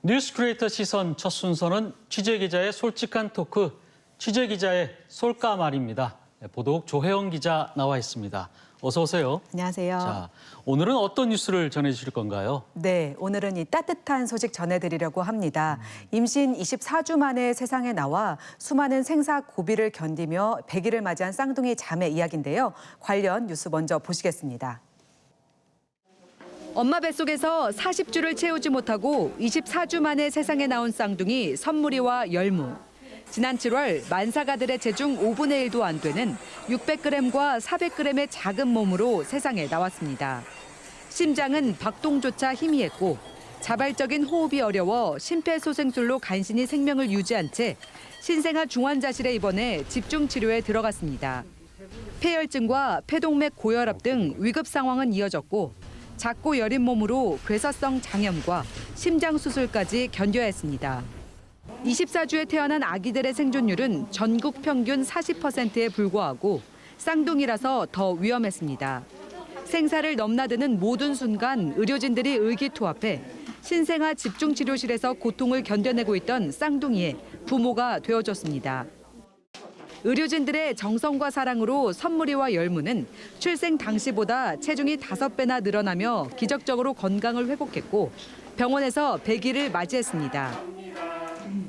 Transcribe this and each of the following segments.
뉴스 크리에이터 시선 첫 순서는 취재기자의 솔직한 토크, 취재기자의 솔까말입니다. 보도국 조혜영 기자 나와 있습니다. 어서 오세요. 안녕하세요. 자, 오늘은 어떤 뉴스를 전해주실 건가요? 네, 오늘은 이 따뜻한 소식 전해드리려고 합니다. 임신 24주 만에 세상에 나와 수많은 생사 고비를 견디며 100일을 맞이한 쌍둥이 자매 이야기인데요. 관련 뉴스 먼저 보시겠습니다. 엄마 뱃속에서 40주를 채우지 못하고 24주 만에 세상에 나온 쌍둥이 선무리와 열무. 지난 7월 만사가들의 체중 5분의 1도 안 되는 600g과 400g의 작은 몸으로 세상에 나왔습니다. 심장은 박동조차 희미했고 자발적인 호흡이 어려워 심폐소생술로 간신히 생명을 유지한 채 신생아 중환자실에 입원해 집중 치료에 들어갔습니다. 폐혈증과 폐동맥 고혈압 등 위급 상황은 이어졌고 작고 여린 몸으로 괴사성 장염과 심장 수술까지 견뎌야 했습니다. 24주에 태어난 아기들의 생존율은 전국 평균 40%에 불과하고 쌍둥이라서 더 위험했습니다. 생사를 넘나드는 모든 순간 의료진들이 의기투합해 신생아 집중치료실에서 고통을 견뎌내고 있던 쌍둥이의 부모가 되어줬습니다. 의료진들의 정성과 사랑으로 선무리와 열무는 출생 당시보다 체중이 5배나 늘어나며 기적적으로 건강을 회복했고 병원에서 100일을 맞이했습니다.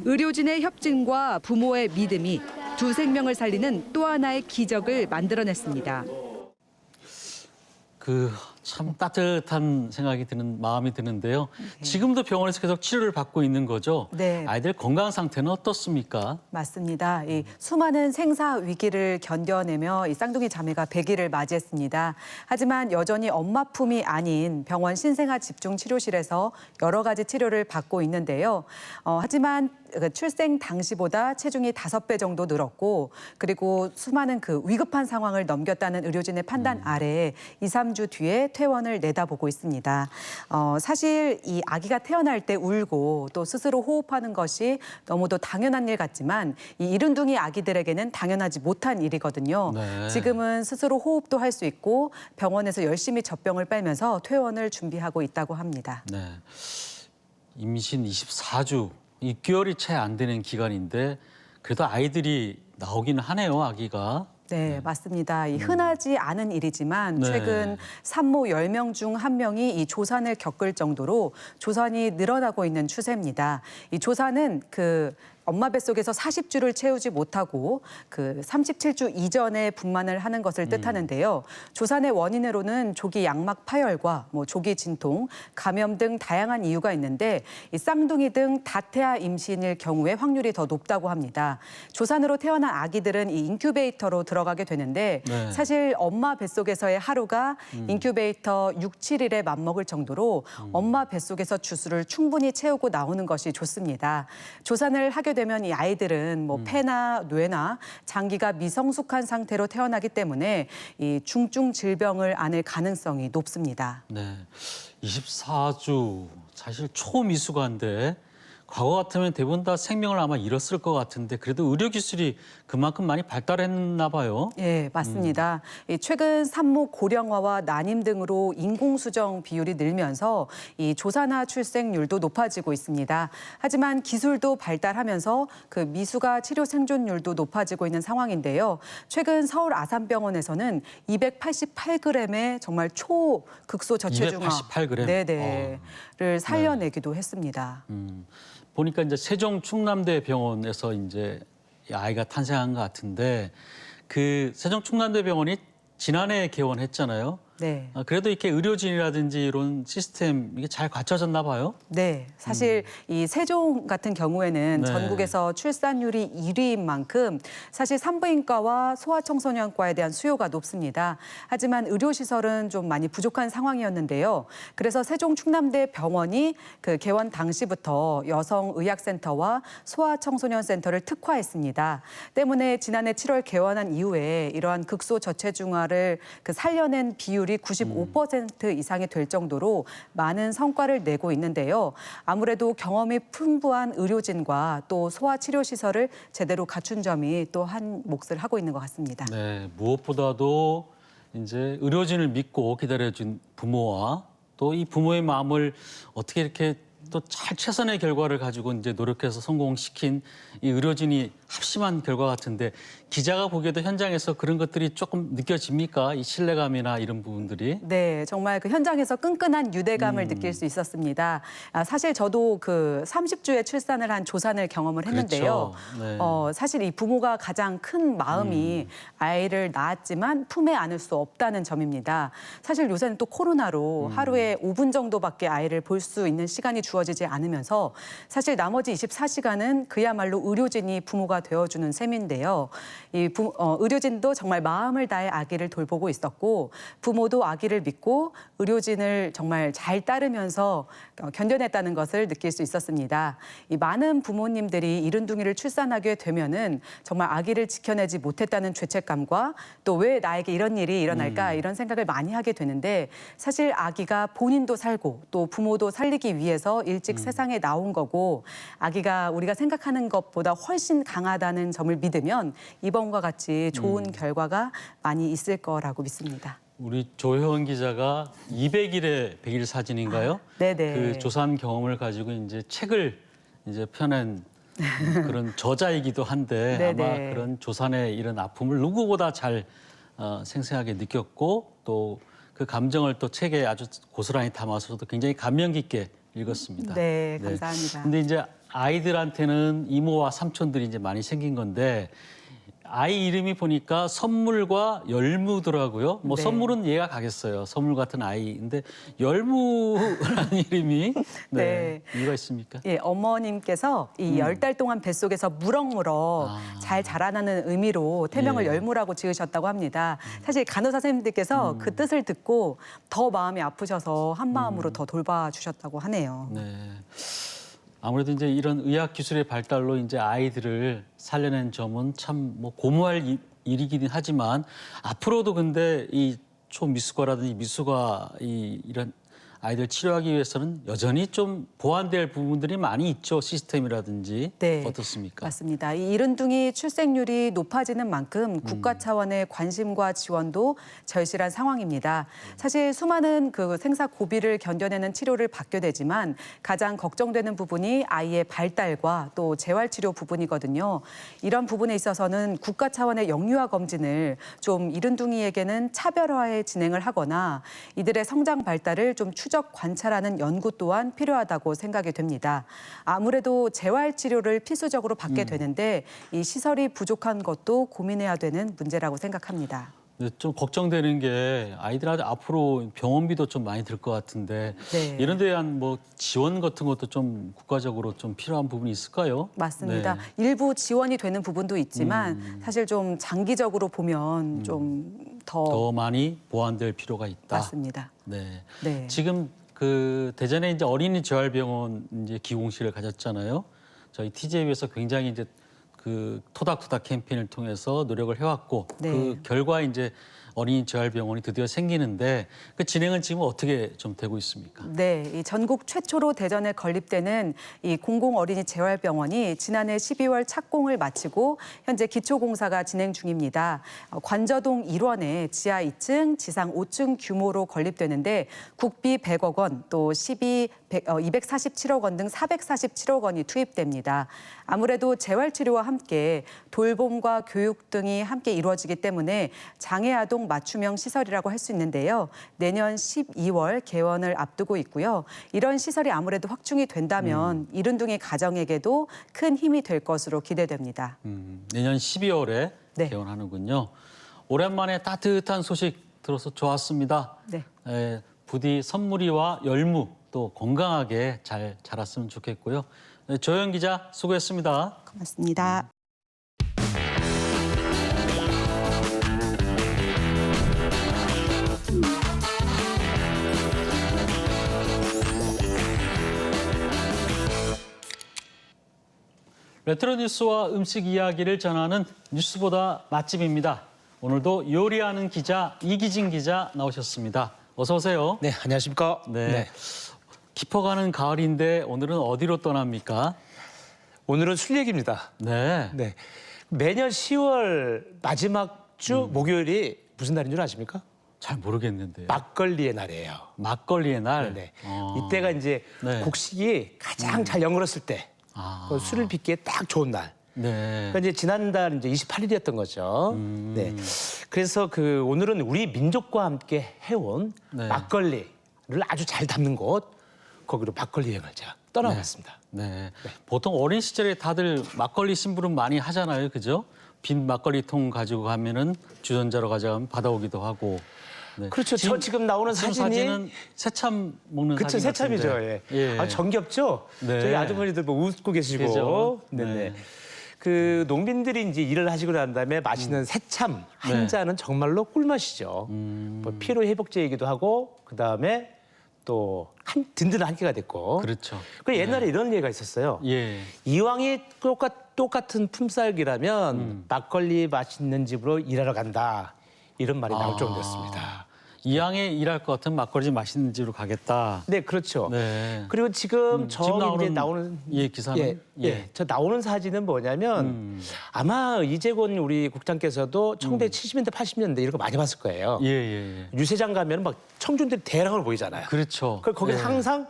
의료진의 협진과 부모의 믿음이 두 생명을 살리는 또 하나의 기적을 만들어냈습니다. 참 따뜻한 생각이 드는 마음이 드는데요. 지금도 병원에서 계속 치료를 받고 있는 거죠? 네. 아이들 건강 상태는 어떻습니까? 맞습니다. 이 수많은 생사 위기를 견뎌내며 이 쌍둥이 자매가 100일을 맞이했습니다. 하지만 여전히 엄마 품이 아닌 병원 신생아 집중치료실에서 여러 가지 치료를 받고 있는데요. 하지만 출생 당시보다 체중이 5배 정도 늘었고 그리고 수많은 위급한 상황을 넘겼다는 의료진의 판단 아래 2, 3주 뒤에 퇴원을 내다보고 있습니다. 사실 이 아기가 태어날 때 울고 또 스스로 호흡하는 것이 너무도 당연한 일 같지만 이 이른둥이 아기들에게는 당연하지 못한 일이거든요. 네. 지금은 스스로 호흡도 할 수 있고 병원에서 열심히 젖병을 빨면서 퇴원을 준비하고 있다고 합니다. 네. 임신 24주, 6개월이 채 안 되는 기간인데 그래도 아이들이 나오긴 하네요, 아기가. 네, 맞습니다. 이 흔하지 않은 일이지만 네. 최근 산모 10명 중 1명이 이 조산을 겪을 정도로 조산이 늘어나고 있는 추세입니다. 이 조산은 엄마 뱃속에서 40주를 채우지 못하고 37주 이전에 분만을 하는 것을 뜻하는데요. 조산의 원인으로는 조기 양막 파열과 조기 진통, 감염 등 다양한 이유가 있는데 이 쌍둥이 등 다태아 임신일 경우에 확률이 더 높다고 합니다. 조산으로 태어난 아기들은 이 인큐베이터로 들어가게 되는데 네. 사실 엄마 뱃속에서의 하루가 인큐베이터 6, 7일에 맞먹을 정도로 엄마 뱃속에서 주수를 충분히 채우고 나오는 것이 좋습니다. 조산을 하게 되면 이 아이들은 폐나 뇌나 장기가 미성숙한 상태로 태어나기 때문에 이 중증 질병을 앓을 가능성이 높습니다. 네, 24주 사실 초미숙한데 과거 같으면 대부분 다 생명을 아마 잃었을 것 같은데 그래도 의료 기술이 그만큼 많이 발달했나 봐요. 예, 맞습니다. 최근 산모 고령화와 난임 등으로 인공수정 비율이 늘면서 이 조산아 출생률도 높아지고 있습니다. 하지만 기술도 발달하면서 미숙아 치료 생존율도 높아지고 있는 상황인데요. 최근 서울 아산병원에서는 288g의 정말 초극소 저체중아 288g? 네네를 살려내기도 했습니다. 보니까 이제 세종 충남대병원에서 이제 이 아이가 탄생한 것 같은데 세종 충남대병원이 지난해 개원했잖아요. 네. 그래도 이렇게 의료진이라든지 이런 시스템 이게 잘 갖춰졌나 봐요. 네, 사실 이 세종 같은 경우에는 네. 전국에서 출산율이 1위인 만큼 사실 산부인과와 소아청소년과에 대한 수요가 높습니다. 하지만 의료시설은 좀 많이 부족한 상황이었는데요. 그래서 세종 충남대 병원이 개원 당시부터 여성의학센터와 소아청소년센터를 특화했습니다. 때문에 지난해 7월 개원한 이후에 이러한 극소 저체중아를 살려낸 비율이 95% 이상이 될 정도로 많은 성과를 내고 있는데요. 아무래도 경험이 풍부한 의료진과 또 소아치료시설을 제대로 갖춘 점이 또 한 몫을 하고 있는 것 같습니다. 네, 무엇보다도 이제 의료진을 믿고 기다려준 부모와 또 이 부모의 마음을 어떻게 이렇게 또 잘 최선의 결과를 가지고 이제 노력해서 성공시킨 이 의료진이 합심한 결과 같은데 기자가 보기에도 현장에서 그런 것들이 조금 느껴집니까? 이 신뢰감이나 이런 부분들이? 네, 정말 그 현장에서 끈끈한 유대감을 느낄 수 있었습니다. 사실 저도 그 30주에 출산을 한 조산을 경험을 했는데요. 그렇죠. 네. 사실 이 부모가 가장 큰 마음이 아이를 낳았지만 품에 안을 수 없다는 점입니다. 사실 요새는 또 코로나로 하루에 5분 정도밖에 아이를 볼 수 있는 시간이 주어지지 않으면서 사실 나머지 24시간은 그야말로 의료진이 부모가 되어주는 셈인데요. 의료진도 정말 마음을 다해 아기를 돌보고 있었고 부모도 아기를 믿고 의료진을 정말 잘 따르면서 견뎌냈다는 것을 느낄 수 있었습니다. 이 많은 부모님들이 이른둥이를 출산하게 되면은 정말 아기를 지켜내지 못했다는 죄책감과 또 왜 나에게 이런 일이 일어날까 이런 생각을 많이 하게 되는데 사실 아기가 본인도 살고 또 부모도 살리기 위해서 일찍 세상에 나온 거고 아기가 우리가 생각하는 것보다 훨씬 강하다는 점을 믿으면 이번과 같이 좋은 결과가 많이 있을 거라고 믿습니다. 우리 조혜원 기자가 200일의 100일 사진인가요? 네네. 그 조산 경험을 가지고 이제 책을 이제 펴낸 그런 저자이기도 한데 네네. 아마 그런 조산의 이런 아픔을 누구보다 잘 생생하게 느꼈고 또 그 감정을 또 책에 아주 고스란히 담아서 도 굉장히 감명 깊게 읽었습니다. 네, 감사합니다. 근데 이제 아이들한테는 이모와 삼촌들이 이제 많이 생긴 건데 아이 이름이 보니까 선물과 열무더라고요. 뭐 네. 선물은 이해가 가겠어요. 선물 같은 아이인데 열무라는 이름이 네. 이유가 있습니까? 예, 어머님께서 이 10달 동안 뱃속에서 무럭무럭 잘 자라나는 의미로 태명을 예. 열무라고 지으셨다고 합니다. 사실 간호사 선생님들께서 그 뜻을 듣고 더 마음이 아프셔서 한 마음으로 더 돌봐주셨다고 하네요. 네. 아무래도 이제 이런 의학 기술의 발달로 이제 아이들을 살려낸 점은 참 뭐 고무할 일이긴 하지만 앞으로도 근데 이 초미숙아라든지 미숙아 이런 아이들 치료하기 위해서는 여전히 좀 보완될 부분들이 많이 있죠. 시스템이라든지. 네, 어떻습니까? 맞습니다. 이 이른둥이 출생률이 높아지는 만큼 국가 차원의 관심과 지원도 절실한 상황입니다. 사실 수많은 그 생사 고비를 견뎌내는 치료를 받게 되지만 가장 걱정되는 부분이 아이의 발달과 또 재활치료 부분이거든요. 이런 부분에 있어서는 국가 차원의 영유아 검진을 좀 이른둥이에게는 차별화해 진행을 하거나 이들의 성장 발달을 좀 추적 관찰하는 연구 또한 필요하다고 생각이 됩니다. 아무래도 재활치료를 필수적으로 받게 되는데 이 시설이 부족한 것도 고민해야 되는 문제라고 생각합니다. 네, 좀 걱정되는 게 아이들한테 앞으로 병원비도 좀 많이 들 것 같은데 네. 이런 데 대한 뭐 지원 같은 것도 좀 국가적으로 좀 필요한 부분이 있을까요? 맞습니다. 네. 일부 지원이 되는 부분도 있지만 사실 좀 장기적으로 보면 좀 더 많이 보완될 필요가 있다. 맞습니다. 네. 네. 지금 그 대전에 이제 어린이 재활병원 이제 기공실을 가졌잖아요. 저희 TJ에서 굉장히 이제 그 토닥토닥 캠페인을 통해서 노력을 해왔고 네. 그 결과 이제 어린이 재활병원이 드디어 생기는데 그 진행은 지금 어떻게 좀 되고 있습니까? 네, 이 전국 최초로 대전에 건립되는 이 공공 어린이 재활병원이 지난해 12월 착공을 마치고 현재 기초공사가 진행 중입니다. 관저동 1원에 지하 2층, 지상 5층 규모로 건립되는데 국비 100억 원, 또 시비 247억 원 등 447억 원이 투입됩니다. 아무래도 재활치료와 함께 돌봄과 교육 등이 함께 이루어지기 때문에 장애 아동 맞춤형 시설이라고 할 수 있는데요. 내년 12월 개원을 앞두고 있고요. 이런 시설이 아무래도 확충이 된다면 이른둥이 가정에게도 큰 힘이 될 것으로 기대됩니다. 내년 12월에 네. 개원하는군요. 오랜만에 따뜻한 소식 들어서 좋았습니다. 네. 부디 선물이와 열무 또 건강하게 잘 자랐으면 좋겠고요. 네, 조현 기자 수고했습니다. 고맙습니다. 레트로 뉴스와 음식 이야기를 전하는 뉴스보다 맛집입니다. 오늘도 요리하는 기자 이기진 기자 나오셨습니다. 어서 오세요. 네, 안녕하십니까? 네. 깊어가는 가을인데 오늘은 어디로 떠납니까? 오늘은 술 얘기입니다. 네. 네. 매년 10월 마지막 주 목요일이 무슨 날인 줄 아십니까? 잘 모르겠는데요. 막걸리의 날이에요. 막걸리의 날. 네. 어. 이때가 이제 네. 곡식이 가장 잘 연글었을 때 아. 그 술을 빚기에 딱 좋은 날. 네. 그러니까 이제 지난달 이제 28일이었던 거죠. 네. 그래서 그 오늘은 우리 민족과 함께 해온 네. 막걸리를 아주 잘 담는 곳 거기로 막걸리 여행을 제가 떠나봤습니다. 네. 보통 어린 시절에 다들 막걸리 심부름 많이 하잖아요. 그죠? 빈 막걸리통 가지고 가면은 주전자로 가져가면 받아오기도 하고. 네. 그렇죠. 저 지금 나오는 지금 사진이 사진은 새참 먹는 그렇죠. 사진 새참이죠. 같은데. 예. 아, 정겹죠? 네. 저희 아주머니들 뭐 웃고 계시고. 그죠? 네네. 네. 그 농민들이 이제 일을 하시고 난 다음에 마시는 새참 한 네. 잔은 정말로 꿀맛이죠. 뭐 피로 회복제이기도 하고 그다음에 또 든든한 한 끼가 됐고. 그렇죠. 그 옛날에 이런 얘기가 있었어요. 예. 이왕이 똑같은 품삯이라면 막걸리 맛있는 집으로 일하러 간다. 이런 말이 나올 정도였습니다. 이왕에 일할 것 같은 막걸리 맛있는 집으로 가겠다. 네, 그렇죠. 네. 그리고 지금 지금 저기 이제 나오는 기사는 저 나오는 사진은 뭐냐면 아마 이재곤 우리 국장께서도 1970년대, 80년대 이런 거 많이 봤을 거예요. 예. 유세장 가면 막 청중들이 대량으로 보이잖아요. 그렇죠. 거기서 네. 항상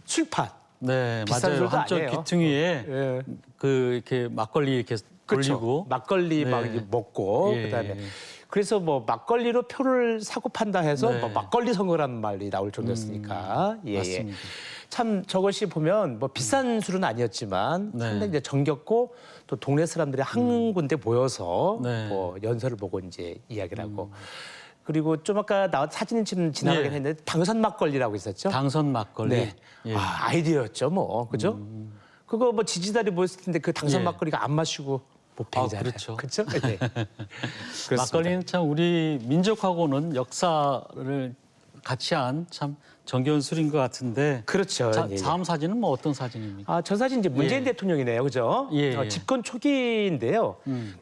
술판. 네, 비싼 맞아요. 술도 한쪽 아니에요. 귀퉁이에 예. 그 이렇게 막걸리 이렇게 그렇죠. 돌리고 막걸리 막 네. 이렇게 먹고 예. 그다음에 그래서 뭐 막걸리로 표를 사고 판다 해서 네. 뭐 막걸리 선거라는 말이 나올 정도였으니까 맞습니다. 참 저것이 보면 뭐 비싼 술은 아니었지만 네. 상당히 이제 정겹고 또 동네 사람들이 한 군데 모여서 네. 뭐 연설을 보고 이제 이야기를 하고 그리고 좀 아까 사진이 지금 지나가긴 예. 했는데 당선 막걸리라고 있었죠. 당선 막걸리. 네. 예. 아이디어였죠, 뭐 그죠? 그거 뭐 지지달이 모였을 텐데 그 당선 예. 막걸리가 안 마시고 못 배이잖아요. 그렇죠. 그렇죠? 네. 그렇습니다. 막걸리는 참 우리 민족하고는 역사를 같이 한 참 정겨운 술인 것 같은데. 그렇죠. 예. 다음 사진은 뭐 어떤 사진입니까? 저 사진 이제 문재인 예. 대통령이네요, 그죠? 예. 집권 초기인데요.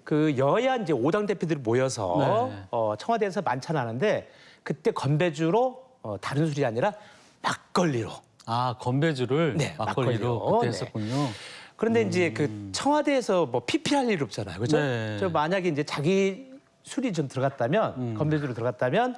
그 여야 이제 5당 대표들이 모여서 네. 청와대에서 만찬하는데 그때 건배주로 다른 술이 아니라 막걸리로. 건배주를 네, 막걸리로 막걸리로. 그때 네. 했었군요. 그런데 이제 그 청와대에서 뭐 PP할 일 없잖아요, 그죠? 네. 저 만약에 이제 자기 술이 좀 들어갔다면 건배주로 들어갔다면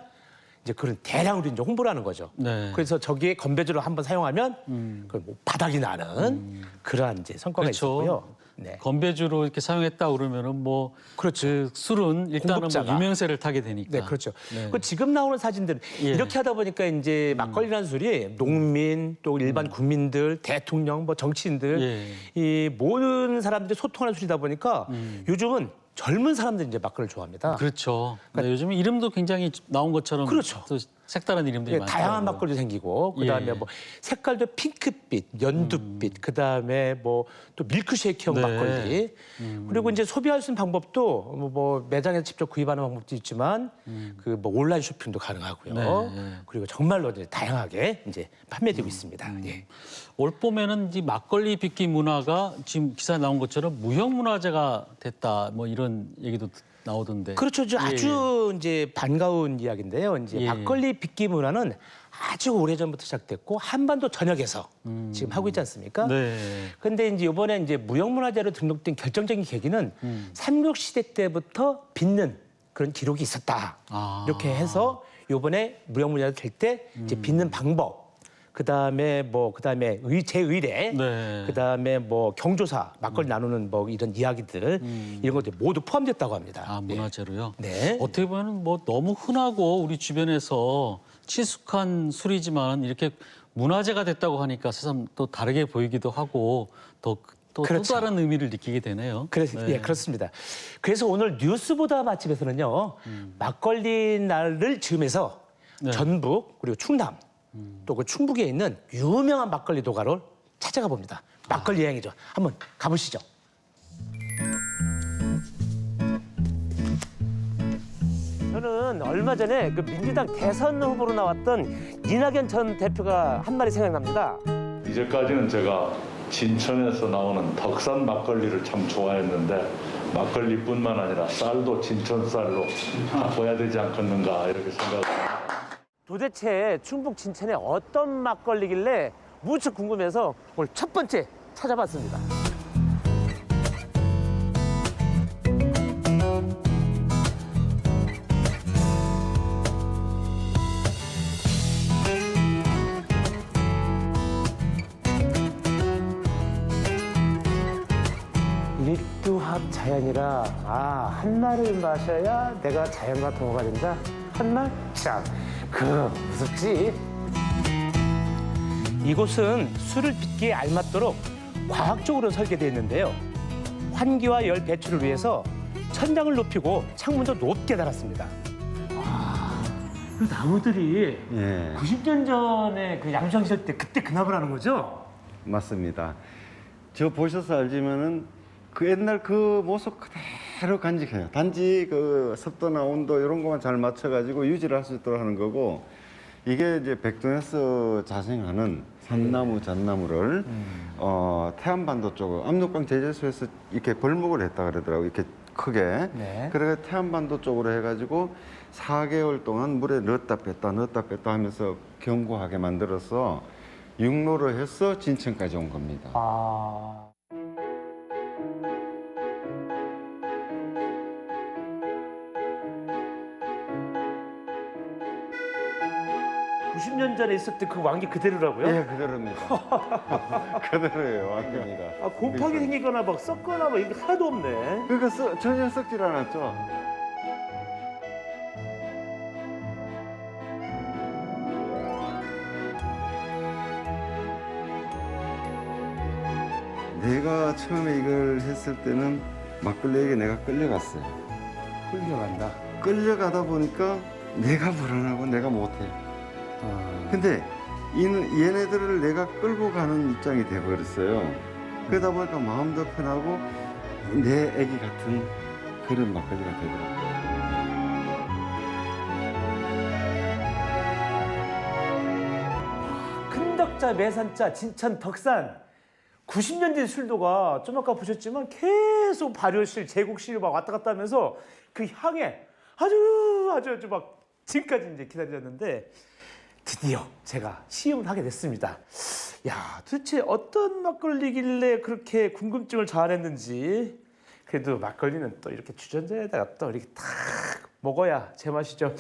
이제 그런 대량으로 이제 홍보를 하는 거죠. 네. 그래서 저기에 건배주를 한번 사용하면 그 뭐 바닥이 나는 그러한 이제 성과가 그렇죠. 있었고요. 네. 건배주로 이렇게 사용했다 그러면은 뭐 그렇죠. 그 술은 일단은 뭐 공급자가. 유명세를 타게 되니까. 네, 그렇죠. 네. 그 지금 나오는 사진들 예. 이렇게 하다 보니까 이제 막걸리라는 술이 농민 또 일반 국민들, 대통령, 뭐 정치인들 예. 이 모든 사람들이 소통하는 술이다 보니까 요즘은 젊은 사람들이 이제 막걸리를 좋아합니다. 그렇죠. 네, 요즘 이름도 굉장히 나온 것처럼 그렇죠. 또 색다른 이름들이 예, 많아요. 다양한 막걸리 생기고 그다음에 예. 뭐 색깔도 핑크빛, 연두빛, 그다음에 뭐 또 밀크쉐이크형 네. 막걸리 그리고 이제 소비할 수 있는 방법도 뭐 매장에서 직접 구입하는 방법도 있지만 그 뭐 온라인 쇼핑도 가능하고요. 네. 그리고 정말로 이제 다양하게 이제 판매되고 있습니다. 예. 올 봄에는 이 막걸리 빚기 문화가 지금 기사에 나온 것처럼 무형문화재가 됐다 뭐 이런 얘기도 나오던데. 그렇죠. 아주 이제 반가운 이야기인데요. 이제 예. 막걸리 빚기 문화는 아주 오래전부터 시작됐고 한반도 전역에서 지금 하고 있지 않습니까? 네. 근데 이제 이번에 이제 무형문화재로 등록된 결정적인 계기는 삼국 시대 때부터 빚는 그런 기록이 있었다. 아. 이렇게 해서 이번에 무형문화재 될 때 이제 빚는 방법, 그다음에 제의례, 네. 그다음에 뭐 경조사, 막걸리 나누는 뭐 이런 이야기들 이런 것들이 모두 포함됐다고 합니다. 문화재로요. 네. 어떻게 보면 뭐 너무 흔하고 우리 주변에서 친숙한 술이지만 이렇게 문화재가 됐다고 하니까 세상 또 다르게 보이기도 하고 또 그렇죠. 다른 의미를 느끼게 되네요. 예, 그렇습니다. 그래서 오늘 뉴스보다 맛집에서는요, 막걸리 날을 즈음해서 네. 전북 그리고 충남 또 그 충북에 있는 유명한 막걸리 도가를 찾아가 봅니다. 막걸리 여행이죠. 한번 가보시죠. 저는 얼마 전에 그 민주당 대선 후보로 나왔던 이낙연 전 대표가 한 말이 생각납니다. 이제까지는 제가 진천에서 나오는 덕산 막걸리를 참 좋아했는데 막걸리뿐만 아니라 쌀도 진천 쌀로 바꿔야 되지 않겠는가 이렇게 생각합니다. 도대체 충북 진천에 어떤 막걸리길래 무척 궁금해서 오늘 첫 번째 찾아봤습니다. 자연이라 한마를 마셔야 내가 자연과 동호가 된다. 한말 참 무섭지. 이곳은 술을 빚기에 알맞도록 과학적으로 설계되어 있는데요. 환기와 열 배출을 위해서 천장을 높이고 창문도 높게 달았습니다. 그 나무들이 예, 90년 전에 그 양주장 지을 때 그때 그 나무라는 거죠? 맞습니다. 저 보셔서 알지만은 그 옛날 그 모습 그대로 간직해요. 단지 그 습도나 온도 이런 것만 잘 맞춰가지고 유지를 할 수 있도록 하는 거고, 이게 이제 백동에서 자생하는 산나무, 잣나무를 태안반도 쪽으로 압록강 제재소에서 이렇게 벌목을 했다 그러더라고요. 이렇게 크게. 네. 그래서 태안반도 쪽으로 해가지고 4개월 동안 물에 넣었다 뺐다 하면서 견고하게 만들어서 육로로 해서 진천까지 온 겁니다. 90년 전에 있었던 그 왕기 그대로라고요? 예, 그대로입니다. 그대로예요, 완전입니다. 곰팡이 생기거나 막 썩거나 막 이게 하나도 없네. 그러니까 전혀 썩질 않았죠. 내가 처음에 이걸 했을 때는 막걸리에게 내가 끌려갔어요. 훌륭한다. 끌려가다 보니까 내가 불안하고 내가 못해. 근데 얘네들을 내가 끌고 가는 입장이 돼버렸어요. 그러다 보니까 마음도 편하고 내 애기 같은 그런 막걸리가 되더라고요. 큰 덕자, 매산자, 진천, 덕산. 90년 된 술도가 좀 아까 보셨지만 계속 발효실, 제국실 막 왔다 갔다 하면서 그 향에 아주 막 지금까지 이제 기다렸는데 드디어 제가 시음을 하게 됐습니다. 야, 도대체 어떤 막걸리길래 그렇게 궁금증을 자아냈는지. 그래도 막걸리는 또 이렇게 주전자에다가 또 이렇게 탁 먹어야 제맛이죠.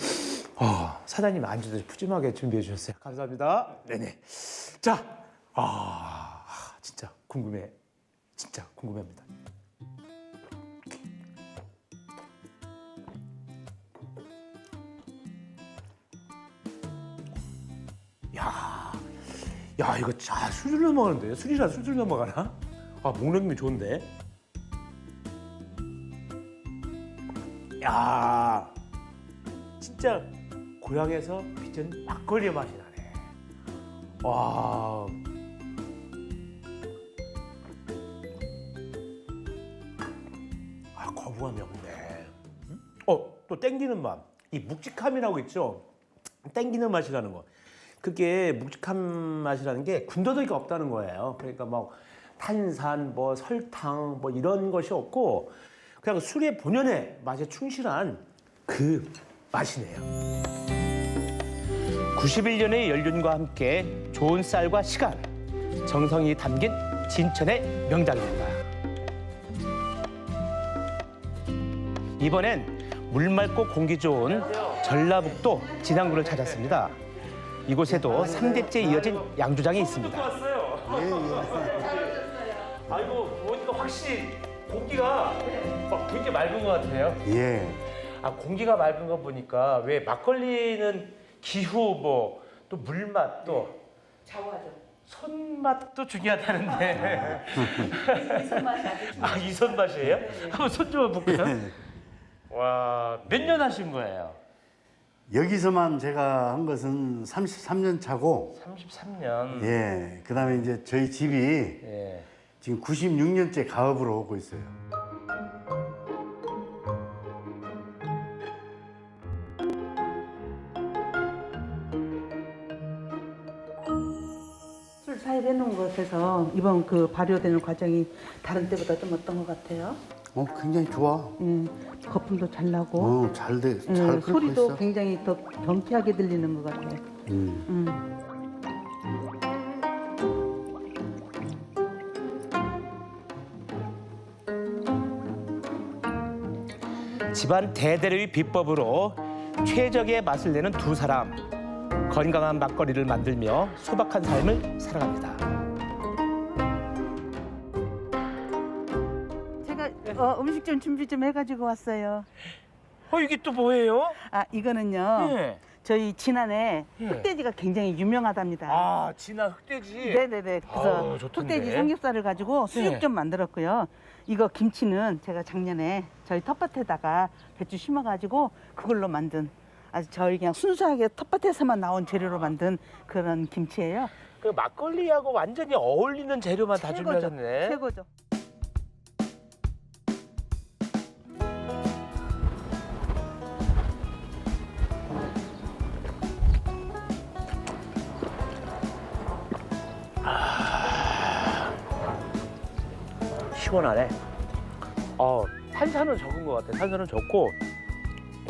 사장님 안주도 푸짐하게 준비해 주셨어요. 감사합니다. 네네. 자, 진짜 궁금해. 진짜 궁금합니다. 야, 이거 술을 넘어가는데? 술이라 술을 넘어가나? 먹는 김이 좋은데? 야, 진짜 고향에서 빚은 막걸리 맛이 나네. 와. 거부감이 없네. 또 땡기는 맛. 이 묵직함이라고 있죠? 땡기는 맛이라는 거. 그게 묵직한 맛이라는 게 군더더기가 없다는 거예요. 그러니까 뭐 탄산, 뭐 설탕, 뭐 이런 것이 없고 그냥 술의 본연의 맛에 충실한 그 맛이네요. 91년의 연륜과 함께 좋은 쌀과 시간, 정성이 담긴 진천의 명당입니다. 이번엔 물 맑고 공기 좋은 전라북도 진안군을 찾았습니다. 이곳에도 3대째 이어진 양조장이 있습니다. 아이고, 보니까 확실히 공기가 막 되게 맑은 것 같아요. 예. 공기가 맑은 거 보니까 왜 막걸리는 기후 뭐 또 물맛 또 좌우하죠. 손맛도 중요하다는데. 이 손맛이 아주 중요해요. 이 손맛이에요? 한번 손 좀 볼까요? 와, 몇 년 하신 거예요? 여기서만 제가 한 것은 33년 차고, 33년. 예. 그 다음에 이제 저희 집이 예. 지금 96년째 가업으로 오고 있어요. 술 사입해 놓은 것에서 이번 그 발효되는 과정이 다른 때보다 좀 어떤 것 같아요? 굉장히 좋아. 거품도 잘 나고, 잘 끓고 소리도 있어. 굉장히 더 경쾌하게 들리는 것 같아요. 집안 대대로의 비법으로 최적의 맛을 내는 두 사람. 건강한 막걸리를 만들며 소박한 삶을 살아갑니다. 제가 음식 좀 준비 좀 해가지고 왔어요. 이게 또 뭐예요? 아, 이거는요. 네. 저희 진안에 네. 흑돼지가 굉장히 유명하답니다. 아, 진한 흑돼지. 네네네. 그래서 아우, 좋던데. 흑돼지 삼겹살을 가지고 수육 네. 좀 만들었고요. 이거 김치는 제가 작년에 저희 텃밭에다가 배추 심어가지고 그걸로 만든 아주 저희 그냥 순수하게 텃밭에서만 나온 재료로 만든 그런 김치예요. 그 막걸리하고 완전히 어울리는 재료만 다 준비하셨네. 최고죠. 시원하네. 탄산은 적은 것 같아. 탄산은 적고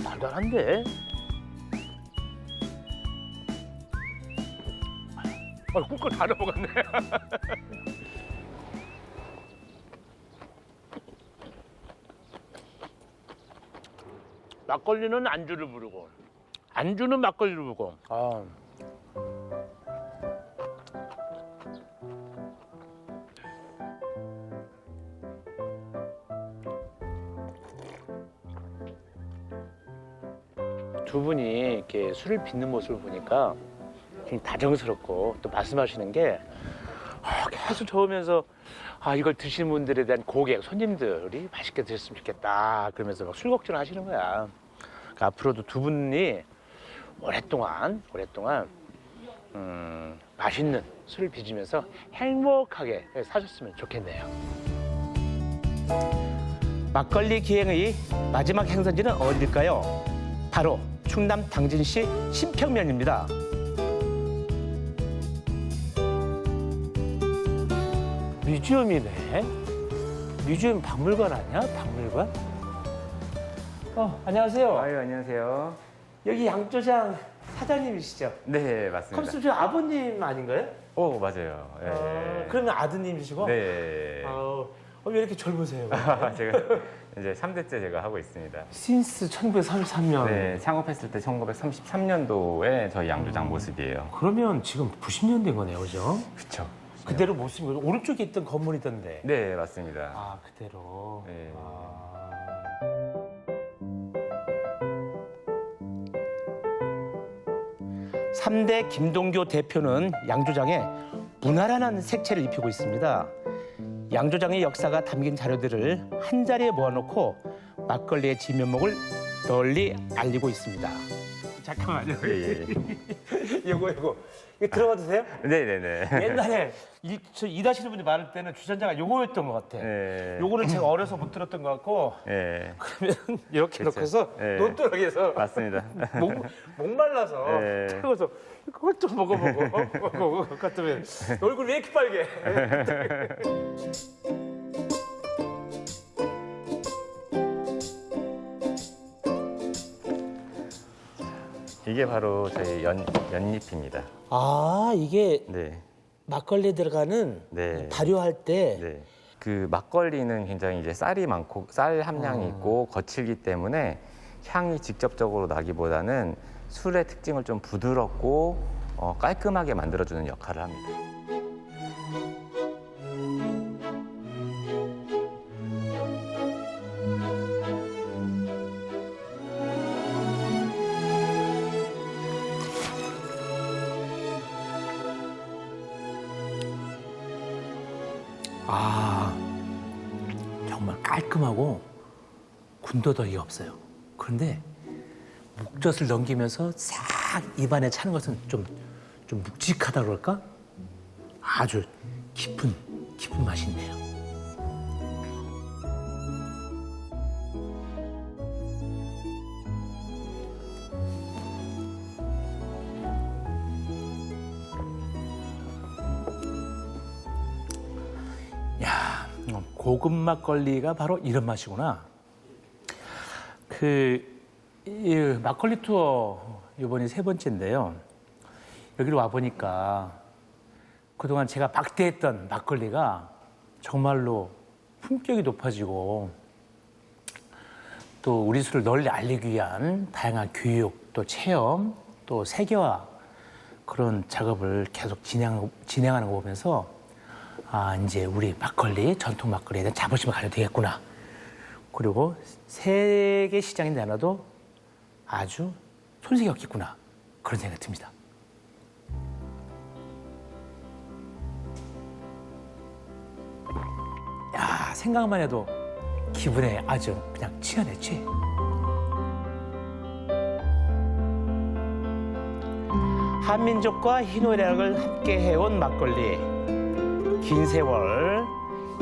달달한데. 꿀꺽 다 넘어갔네. 막걸리는 안주를 부르고, 안주는 막걸리를 부르고. 두 분이 이렇게 술을 빚는 모습을 보니까 굉장히 다정스럽고 또 말씀하시는 게 계속 저으면서 이걸 드시는 분들에 대한 고객, 손님들이 맛있게 드셨으면 좋겠다 그러면서 막 술 걱정을 하시는 거야. 그러니까 앞으로도 두 분이 오랫동안 맛있는 술을 빚으면서 행복하게 사셨으면 좋겠네요. 막걸리 기행의 마지막 행선지는 어딜까요? 바로 충남 당진시 신평면입니다. 뮤지엄이네. 뮤지엄 박물관 아니야? 박물관? 안녕하세요. 아유, 안녕하세요. 여기 양조장 사장님이시죠? 네, 맞습니다. 컴스 저 아버님 아닌가요? 오, 맞아요. 예. 그러면 아드님이시고? 네. 왜 이렇게 젊으세요? 제가 이제 3대째 제가 하고 있습니다. 신스 1933년. 네, 창업했을 때 1933년도에 저희 양조장 모습이에요. 그러면 지금 90년 된 거네요, 그죠? 그쵸. 그대로 모습이 오른쪽에 있던 건물이던데. 네, 맞습니다. 그대로. 네. 3대 김동교 대표는 양조장에 문화라는 색채를 입히고 있습니다. 양조장의 역사가 담긴 자료들을 한자리에 모아놓고 막걸리의 진면목을 널리 알리고 있습니다. 잠깐만요. 예, 예. 이거 들어가도 돼요? 네네네. 옛날에 저 일하시는 분이 많을 때는 주전자가 요거였던 것 같아. 네. 요거는 제가 어려서 못 들었던 것 같고. 네. 그러면 이렇게 그쵸. 놓고서 네. 논두렁에서 맞습니다. 목말라서 네. 태워서 그걸 또 먹어보고 같으면 얼굴 왜 이렇게 빨개? 이게 바로 저희 연잎입니다. 이게 네. 막걸리에 들어가는 네. 발효할 때 네. 그 막걸리는 굉장히 이제 쌀이 많고 쌀 함량이 있고 거칠기 때문에 향이 직접적으로 나기보다는 술의 특징을 좀 부드럽고 깔끔하게 만들어주는 역할을 합니다. 정말 깔끔하고 군더더기가 없어요. 그런데 목젖을 넘기면서 싹 입안에 차는 것은 좀 묵직하다 그럴까? 아주 깊은 맛이 있네요. 야, 고급 막걸리가 바로 이런 맛이구나. 이 막걸리 투어 이번이 3번째인데요. 여기로 와 보니까 그동안 제가 박대했던 막걸리가 정말로 품격이 높아지고 또 우리 술을 널리 알리기 위한 다양한 교육, 또 체험, 또 세계화 그런 작업을 계속 진행하는 거 보면서 이제 우리 막걸리, 전통 막걸리에 대한 자부심을 가져야 되겠구나. 그리고 세계 시장에 내놔도 아주 손색이 없겠구나 그런 생각이 듭니다. 야, 생각만 해도 기분에 아주 그냥 취하네, 취해. 한민족과 희노애락을 함께 해온 막걸리. 긴 세월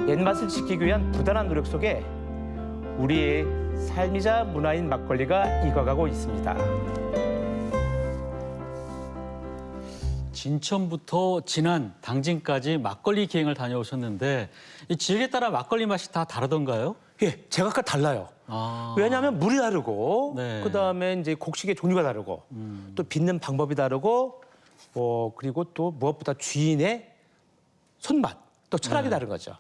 옛맛을 지키기 위한 부단한 노력 속에 우리의 삶이자 문화인 막걸리가 익어가고 있습니다. 진천부터 진안, 당진까지 막걸리 기행을 다녀오셨는데 이 지역에 따라 막걸리 맛이 다 다르던가요? 예, 제각각 달라요. 아. 왜냐하면 물이 다르고, 네. 그다음에 이제 곡식의 종류가 다르고, 또 빚는 방법이 다르고, 그리고 또 무엇보다 주인의 손맛, 또 철학이 다른 거죠.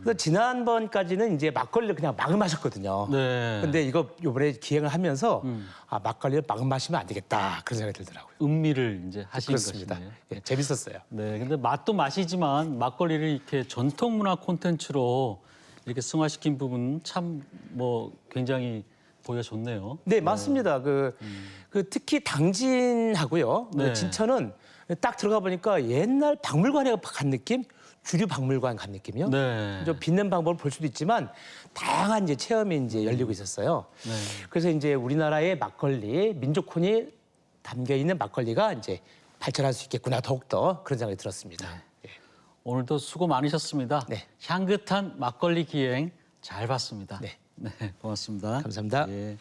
그래서 지난번까지는 이제 막걸리를 그냥 막 마셨거든요. 네. 근데 이거 이번에 기행을 하면서 아, 막걸리를 막 마시면 안 되겠다 그런 생각이 들더라고요. 음미를 이제 하신 그렇습니다. 것이네요. 예, 재밌었어요. 네, 근데 맛도 맛이지만 막걸리를 이렇게 전통 문화 콘텐츠로 이렇게 승화시킨 부분은 참 뭐 굉장히 보기가 좋네요. 네, 맞습니다. 그 특히 당진하고요. 네. 진천은 딱 들어가 보니까 옛날 박물관에 간 느낌, 주류 박물관 간 느낌이요. 네. 좀 빚는 방법을 볼 수도 있지만 다양한 이제 체험이 이제 열리고 있었어요. 네. 그래서 이제 우리나라의 막걸리, 민족혼이 담겨 있는 막걸리가 이제 발전할 수 있겠구나 더욱더 그런 생각이 들었습니다. 예. 오늘도 수고 많으셨습니다. 네. 향긋한 막걸리 기행 잘 봤습니다. 네. 네, 고맙습니다. 감사합니다. 예.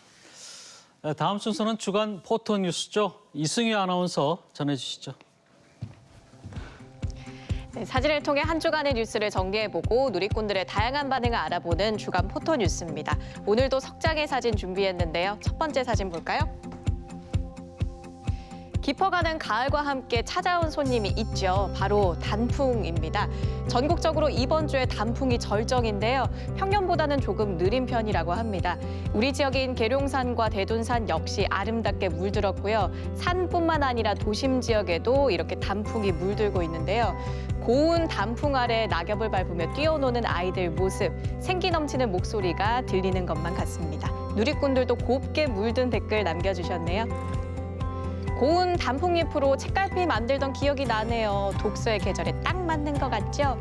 다음 순서는 주간 포토뉴스죠. 이승희 아나운서 전해주시죠. 네, 사진을 통해 한 주간의 뉴스를 정리해보고 누리꾼들의 다양한 반응을 알아보는 주간 포토뉴스입니다. 오늘도 석 장의 사진 준비했는데요. 첫 번째 사진 볼까요? 깊어가는 가을과 함께 찾아온 손님이 있죠. 바로 단풍입니다. 전국적으로 이번 주에 단풍이 절정인데요. 평년보다는 조금 느린 편이라고 합니다. 우리 지역인 계룡산과 대둔산 역시 아름답게 물들었고요. 산뿐만 아니라 도심 지역에도 이렇게 단풍이 물들고 있는데요. 고운 단풍 아래 낙엽을 밟으며 뛰어노는 아이들 모습, 생기 넘치는 목소리가 들리는 것만 같습니다. 누리꾼들도 곱게 물든 댓글 남겨주셨네요. 고운 단풍잎으로 책갈피 만들던 기억이 나네요. 독서의 계절에 딱 맞는 것 같죠?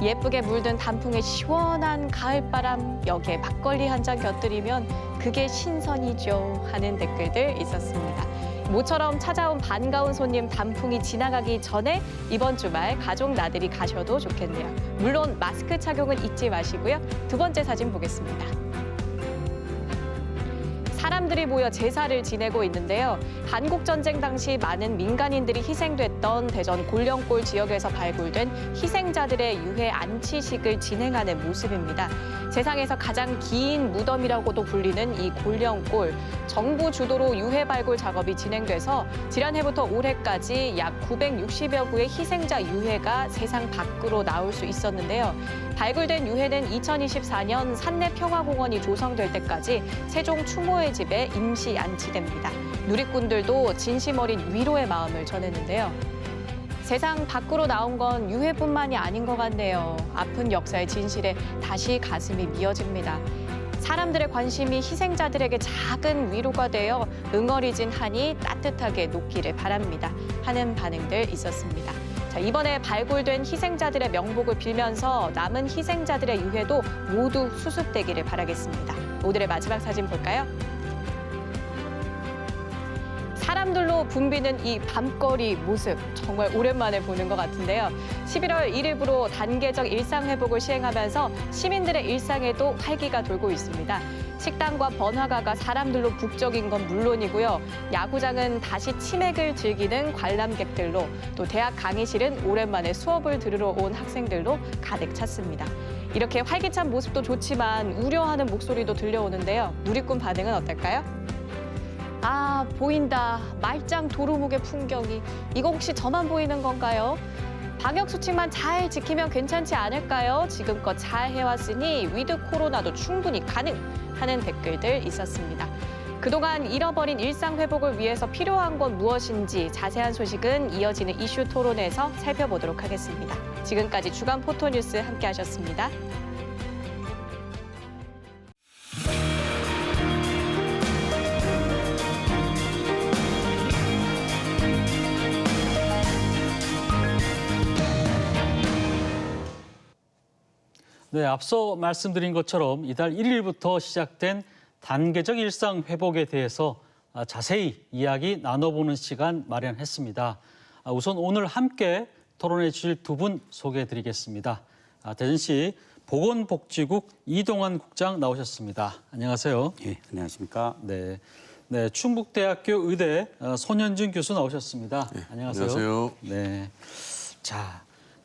예쁘게 물든 단풍의 시원한 가을바람, 여기에 막걸리 한 잔 곁들이면 그게 신선이죠 하는 댓글들 있었습니다. 모처럼 찾아온 반가운 손님 단풍이 지나가기 전에 이번 주말 가족 나들이 가셔도 좋겠네요. 물론 마스크 착용은 잊지 마시고요. 두 번째 사진 보겠습니다. 사람들이 모여 제사를 지내고 있는데요. 한국전쟁 당시 많은 민간인들이 희생됐던 대전 골령골 지역에서 발굴된 희생자들의 유해 안치식을 진행하는 모습입니다. 세상에서 가장 긴 무덤이라고도 불리는 이 골령골. 정부 주도로 유해 발굴 작업이 진행돼서 지난해부터 올해까지 약 960여 구의 희생자 유해가 세상 밖으로 나올 수 있었는데요. 발굴된 유해는 2024년 산내평화공원이 조성될 때까지 세종 추모의 집에 임시 안치됩니다. 누리꾼들도 진심 어린 위로의 마음을 전했는데요. 세상 밖으로 나온 건 유해뿐만이 아닌 것 같네요. 아픈 역사의 진실에 다시 가슴이 미어집니다. 사람들의 관심이 희생자들에게 작은 위로가 되어 응어리진 한이 따뜻하게 녹기를 바랍니다. 하는 반응들 있었습니다. 자, 이번에 발굴된 희생자들의 명복을 빌면서 남은 희생자들의 유해도 모두 수습되기를 바라겠습니다. 오늘의 마지막 사진 볼까요? 사람들로 붐비는 이 밤거리 모습 정말 오랜만에 보는 것 같은데요. 11월 1일부로 단계적 일상회복을 시행하면서 시민들의 일상에도 활기가 돌고 있습니다. 식당과 번화가가 사람들로 북적인 건 물론이고요. 야구장은 다시 치맥을 즐기는 관람객들로, 또 대학 강의실은 오랜만에 수업을 들으러 온 학생들로 가득 찼습니다. 이렇게 활기찬 모습도 좋지만 우려하는 목소리도 들려오는데요. 누리꾼 반응은 어떨까요? 아, 보인다. 말짱 도루묵의 풍경이. 이거 혹시 저만 보이는 건가요? 방역수칙만 잘 지키면 괜찮지 않을까요? 지금껏 잘 해왔으니 위드 코로나도 충분히 가능 하는 댓글들 있었습니다. 그동안 잃어버린 일상 회복을 위해서 필요한 건 무엇인지 자세한 소식은 이어지는 이슈 토론에서 살펴보도록 하겠습니다. 지금까지 주간 포토뉴스 함께 하셨습니다. 네, 앞서 말씀드린 것처럼 이달 1일부터 시작된 단계적 일상 회복에 대해서 자세히 이야기 나눠보는 시간 마련했습니다. 우선 오늘 함께 토론해 주실 두 분 소개해드리겠습니다. 대전시 보건복지국 이동환 국장 나오셨습니다. 안녕하세요. 예, 안녕하십니까? 네, 네, 충북대학교 의대 손현준 교수 나오셨습니다. 예, 안녕하세요. 안녕하세요. 네, 자,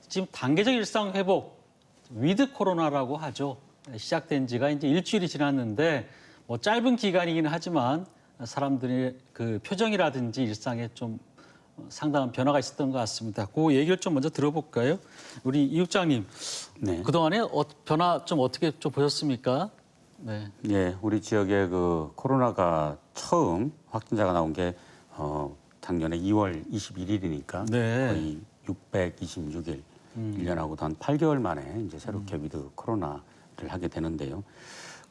지금 단계적 일상 회복 위드 코로나라고 하죠. 시작된 지가 이제 일주일이 지났는데 뭐 짧은 기간이긴 하지만 사람들의 그 표정이라든지 일상에 좀 상당한 변화가 있었던 것 같습니다. 그 얘기를 좀 먼저 들어볼까요? 우리 이 국장님, 네. 그동안에 변화 좀 어떻게 좀 보셨습니까? 네. 예, 우리 지역에 그 코로나가 처음 확진자가 나온 게 작년에 2월 21일이니까 네. 거의 626일, 1년하고도 한 8개월 만에 이제 새롭게 위드 코로나를 하게 되는데요.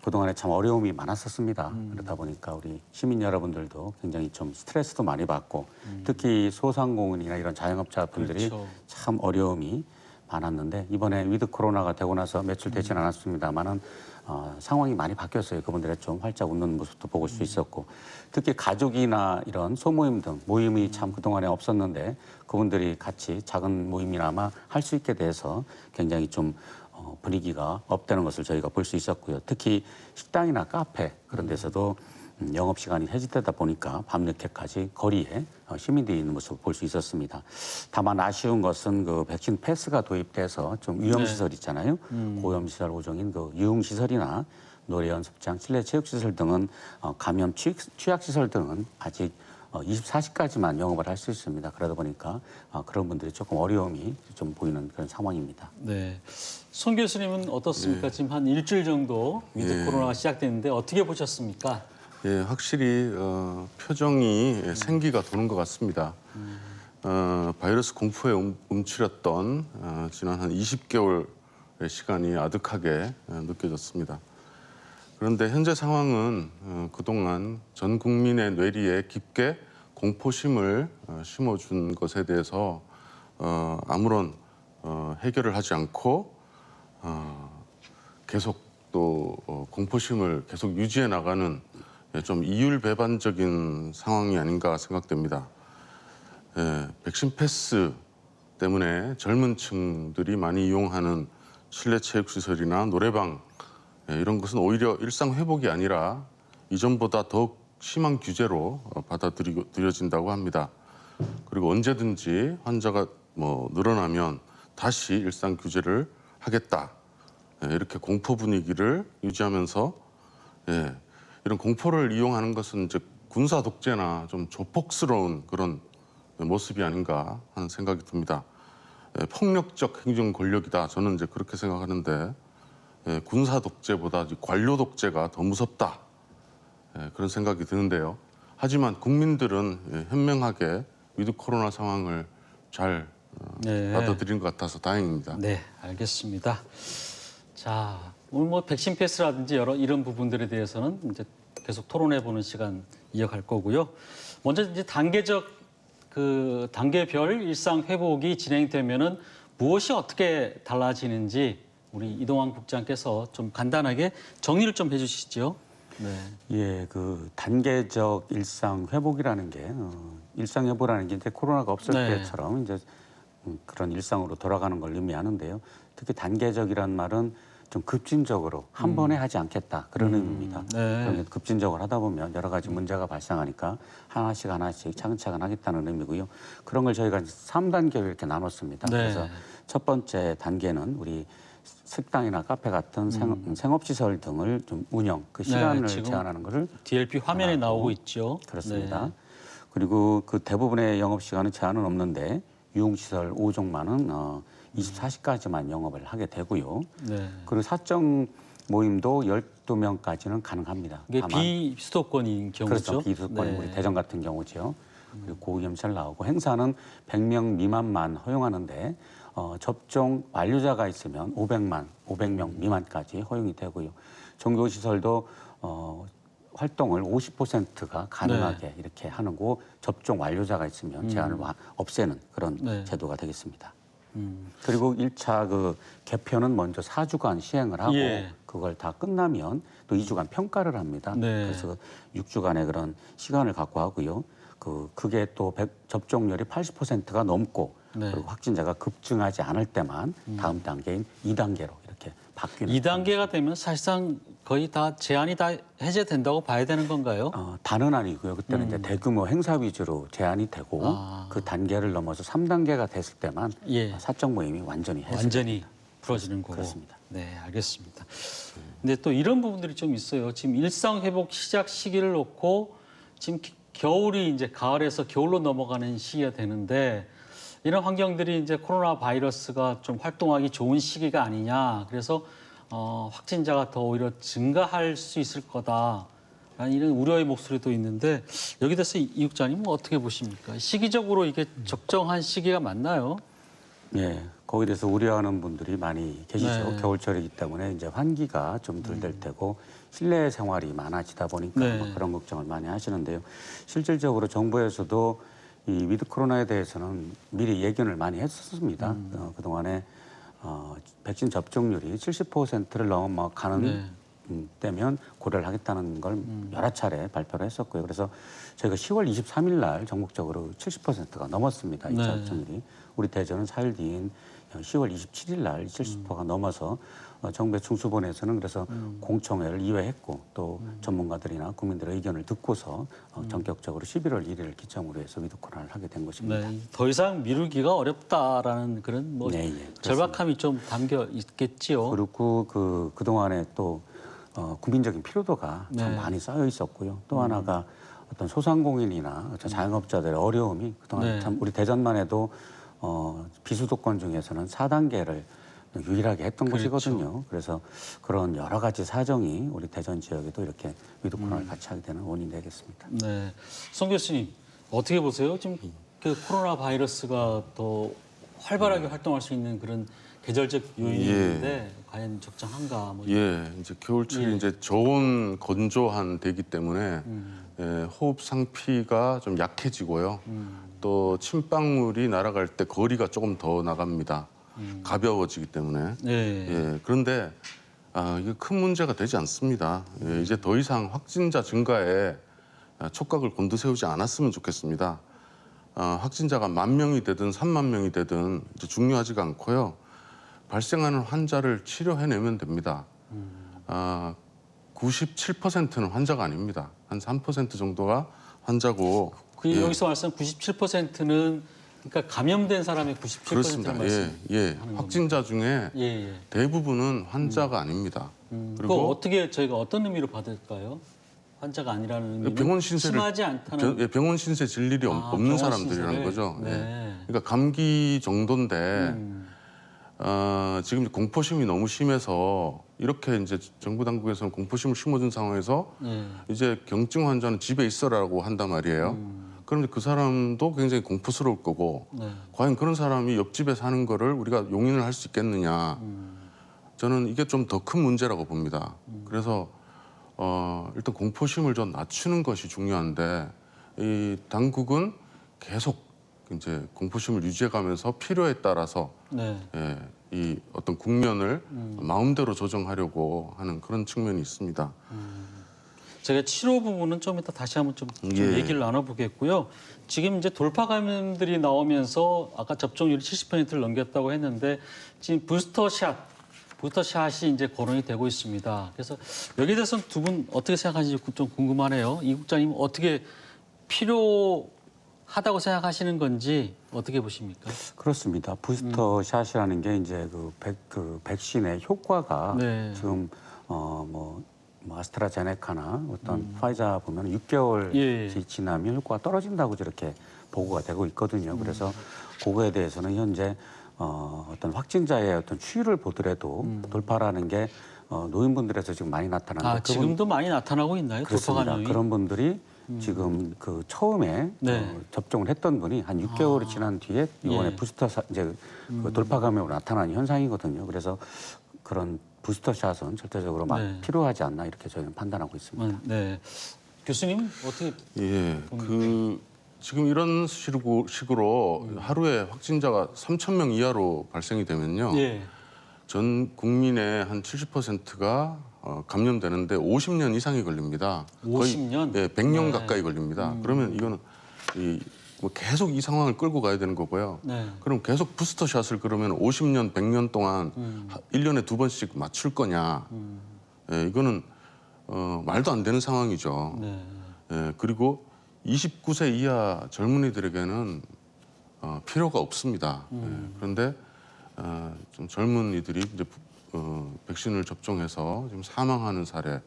그동안에 참 어려움이 많았었습니다. 그러다 보니까 우리 시민 여러분들도 굉장히 좀 스트레스도 많이 받고 특히 소상공인이나 이런 자영업자분들이 그렇죠. 참 어려움이 많았는데 이번에 위드 코로나가 되고 나서 며칠 되진 않았습니다만은 상황이 많이 바뀌었어요. 그분들의 좀 활짝 웃는 모습도 볼 수 있었고 특히 가족이나 이런 소모임 등 모임이 참 그동안에 없었는데 그분들이 같이 작은 모임이나마 할 수 있게 돼서 굉장히 좀 분위기가 업되는 것을 저희가 볼 수 있었고요. 특히 식당이나 카페 그런 데서도 영업시간이 해지되다 보니까 밤늦게까지 거리에 시민들이 있는 모습을 볼 수 있었습니다. 다만 아쉬운 것은 그 백신 패스가 도입돼서 좀 위험시설 있잖아요. 고위험시설 5종인 그 유흥시설이나 노래연습장, 실내체육시설 등은 감염 취약시설 등은 아직 24시까지만 영업을 할 수 있습니다. 그러다 보니까 그런 분들이 조금 어려움이 좀 보이는 그런 상황입니다. 네. 손 교수님은 어떻습니까? 지금 한 일주일 정도 위드 코로나가 시작됐는데 어떻게 보셨습니까? 예, 확실히 표정이 생기가 도는 것 같습니다. 바이러스 공포에 움츠렸던 지난 한 20개월의 시간이 아득하게 느껴졌습니다. 그런데 현재 상황은 그동안 전 국민의 뇌리에 깊게 공포심을 심어준 것에 대해서 아무런 해결을 하지 않고 계속 또 공포심을 계속 유지해 나가는 좀 이율배반적인 상황이 아닌가 생각됩니다. 백신 패스 때문에 젊은 층들이 많이 이용하는 실내체육시설이나 노래방 이런 것은 오히려 일상 회복이 아니라 이전보다 더욱 심한 규제로 받아들여진다고 합니다. 그리고 언제든지 환자가 늘어나면 다시 일상 규제를 하겠다. 이렇게 공포 분위기를 유지하면서 이런 공포를 이용하는 것은 이제 군사 독재나 좀 조폭스러운 그런 모습이 아닌가 하는 생각이 듭니다. 폭력적 행정 권력이다. 저는 이제 그렇게 생각하는데 군사 독재보다 관료 독재가 더 무섭다. 그런 생각이 드는데요. 하지만 국민들은 현명하게 위드 코로나 상황을 잘 받아들인 것 같아서 다행입니다. 네, 알겠습니다. 자, 오늘 백신 패스라든지 이런 부분들에 대해서는 이제 계속 토론해보는 시간 이어갈 거고요. 먼저 이제 단계별 일상 회복이 진행되면은 무엇이 어떻게 달라지는지 우리 이동환 국장께서 좀 간단하게 정리를 좀 해주시죠. 네. 예, 그 단계적 일상 회복이라는 게 일상 회복이라는 게 이제 코로나가 없을 때처럼 이제 그런 일상으로 돌아가는 걸 의미하는데요. 특히 단계적이란 말은 좀 급진적으로 한 번에 하지 않겠다 그런 의미입니다. 네. 급진적으로 하다 보면 여러 가지 문제가 발생하니까 하나씩 차근차근 하겠다는 의미고요. 그런 걸 저희가 3단계로 이렇게 나눴습니다. 네. 그래서 첫 번째 단계는 우리 식당이나 카페 같은 생업시설 등을 좀 운영, 그 시간을 제한하는 것을 DLP 화면에 나오고 있죠. 그렇습니다. 네. 그리고 그 대부분의 영업시간은 제한은 없는데 유흥시설 5종만은 24시까지만 영업을 하게 되고요. 네. 그리고 사적 모임도 12명까지는 가능합니다. 이게 비수도권인 경우죠? 그렇죠. 비수도권인 우리 대전 같은 경우죠. 그리고 고위험시설 나오고 행사는 100명 미만만 허용하는데 접종 완료자가 있으면 500명 미만까지 허용이 되고요. 종교시설도 활동을 50%가 가능하게 이렇게 하는 거 접종 완료자가 있으면 제한을 없애는 그런 제도가 되겠습니다. 그리고 1차 그 개편은 먼저 4주간 시행을 하고 예. 그걸 다 끝나면 또 2주간 평가를 합니다. 네. 그래서 6주간의 그런 시간을 갖고 하고요. 그게 또 접종률이 80%가 넘고 네. 그리고 확진자가 급증하지 않을 때만 다음 단계인 2단계로 이렇게 바뀌는. 2단계가 되면 사실상 거의 다 제한이 다 해제된다고 봐야 되는 건가요? 다는 아니고요. 그때는 이제 대규모 행사 위주로 제한이 되고 그 단계를 넘어서 3단계가 됐을 때만 예. 사적 모임이 완전히 완전히 풀어지는 거고. 그렇습니다. 네, 알겠습니다. 근데 또 이런 부분들이 좀 있어요. 지금 일상 회복 시작 시기를 놓고 지금 겨울이 이제 가을에서 겨울로 넘어가는 시기가 되는데 이런 환경들이 이제 코로나 바이러스가 좀 활동하기 좋은 시기가 아니냐. 그래서 확진자가 더 오히려 증가할 수 있을 거다라는 이런 우려의 목소리도 있는데 여기 대해서 이 국장님은 어떻게 보십니까? 시기적으로 이게 적정한 시기가 맞나요? 예, 거기에 대해서 우려하는 분들이 많이 계시죠. 네. 겨울철이기 때문에 이제 환기가 좀 덜 될 테고 실내 생활이 많아지다 보니까 네. 뭐 그런 걱정을 많이 하시는데요. 실질적으로 정부에서도 이 위드 코로나에 대해서는 미리 예견을 많이 했었습니다. 그동안에 백신 접종률이 70%를 넘어가는 네. 때면 고려를 하겠다는 걸 여러 차례 발표를 했었고요. 그래서 저희가 10월 23일 날 전국적으로 70%가 넘었습니다. 2차 네. 접종률이. 우리 대전은 4일 뒤인 10월 27일 날 70%가 넘어서 정부의 중수본에서는 그래서 공청회를 2회 했고 또 전문가들이나 국민들의 의견을 듣고서 전격적으로 11월 1일을 기점으로 해서 위드 코로나를 하게 된 것입니다. 네, 더 이상 미루기가 어렵다라는 그런 뭐 네, 예, 절박함이 좀 담겨 있겠지요. 그리고 그동안에 또 국민적인 피로도가 참 네. 많이 쌓여 있었고요. 또 하나가 어떤 소상공인이나 어떤 자영업자들의 어려움이 그동안 네. 참 우리 대전만 해도 비수도권 중에서는 4단계를 유일하게 했던 그렇죠. 곳이거든요. 그래서 그런 여러 가지 사정이 우리 대전 지역에도 이렇게 위드 코로나를 같이 하게 되는 원인이 되겠습니다. 네, 송 교수님 어떻게 보세요? 지금 그 코로나 바이러스가 더 활발하게 활동할 수 있는 그런 계절적 요인인데 과연 적정한가? 뭐 예, 이제 겨울철이 예. 이제 저온 건조한 대기 때문에 호흡 상피가 좀 약해지고요. 또 침방울이 날아갈 때 거리가 조금 더 나갑니다. 가벼워지기 때문에. 네. 예, 그런데 이게 큰 문제가 되지 않습니다. 예, 이제 더 이상 확진자 증가에 촉각을 곤두세우지 않았으면 좋겠습니다. 확진자가 10,000명이 되든 30,000명이 되든 이제 중요하지가 않고요. 발생하는 환자를 치료해내면 됩니다. 97%는 환자가 아닙니다. 한 3% 정도가 환자고. 예. 여기서 말씀 97%는 그러니까 감염된 사람의 97% 그렇습니다. 말씀. 예. 확진자 중에 예. 대부분은 환자가 아닙니다. 그리고 어떻게 저희가 어떤 의미로 받을까요? 환자가 아니라는 의미는 병원 신세를 심하지 않다는 병원 신세 질 일이 없는 병원 사람들이라는 신세를? 거죠. 네. 예. 그러니까 감기 정도인데 지금 공포심이 너무 심해서 이렇게 이제 정부 당국에서는 공포심을 심어준 상황에서 이제 경증 환자는 집에 있어라고 한단 말이에요. 그런데 그 사람도 굉장히 공포스러울 거고 과연 그런 사람이 옆집에 사는 거를 우리가 용인을 할 수 있겠느냐. 저는 이게 좀 더 큰 문제라고 봅니다. 그래서 일단 공포심을 좀 낮추는 것이 중요한데 이 당국은 계속 이제 공포심을 유지해가면서 필요에 따라서 예, 이 어떤 국면을 마음대로 조정하려고 하는 그런 측면이 있습니다. 제가 치료 부분은 좀 이따 다시 한번 좀 예. 얘기를 나눠보겠고요. 지금 이제 돌파 감염들이 나오면서 아까 접종률이 70%를 넘겼다고 했는데 지금 부스터샷이 이제 거론이 되고 있습니다. 그래서 여기에 대해서는 두 분 어떻게 생각하시는지 좀 궁금하네요. 이 국장님 어떻게 필요하다고 생각하시는 건지 어떻게 보십니까? 그렇습니다. 부스터 샷이라는 게 이제 그 백신의 효과가 네. 지금 뭐 아스트라제네카나 어떤 파이자 보면 6개월 예. 지나면 효과가 떨어진다고 저렇게 보고가 되고 있거든요. 그래서 그거에 대해서는 현재 어떤 확진자의 어떤 추이를 보더라도 돌파라는 게 노인분들에서 지금 많이 나타나는데 지금도 많이 나타나고 있나요? 돌파 그렇습니다. 감염이? 그런 분들이 지금 그 처음에 접종을 했던 분이 한 6개월이 지난 뒤에 이번에 부스터 이제 그 돌파 감염으로 나타나는 현상이거든요. 그래서 그런 부스터샷은 절대적으로 필요하지 않나 이렇게 저희는 판단하고 있습니다. 네. 교수님 어떻게? 예, 그 지금 이런 식으로 하루에 확진자가 3,000명 이하로 발생이 되면요. 예. 전 국민의 한 70%가 감염되는데 50년 이상이 걸립니다. 50년? 거의 100년 네. 가까이 걸립니다. 그러면 이거는 뭐 계속 이 상황을 끌고 가야 되는 거고요. 네. 그럼 계속 부스터샷을 그러면 50년, 100년 동안 1년에 2번씩 맞출 거냐. 예, 이거는 말도 안 되는 상황이죠. 네. 예, 그리고 29세 이하 젊은이들에게는 필요가 없습니다. 예, 그런데 좀 젊은이들이 이제 백신을 접종해서 지금 사망하는 사례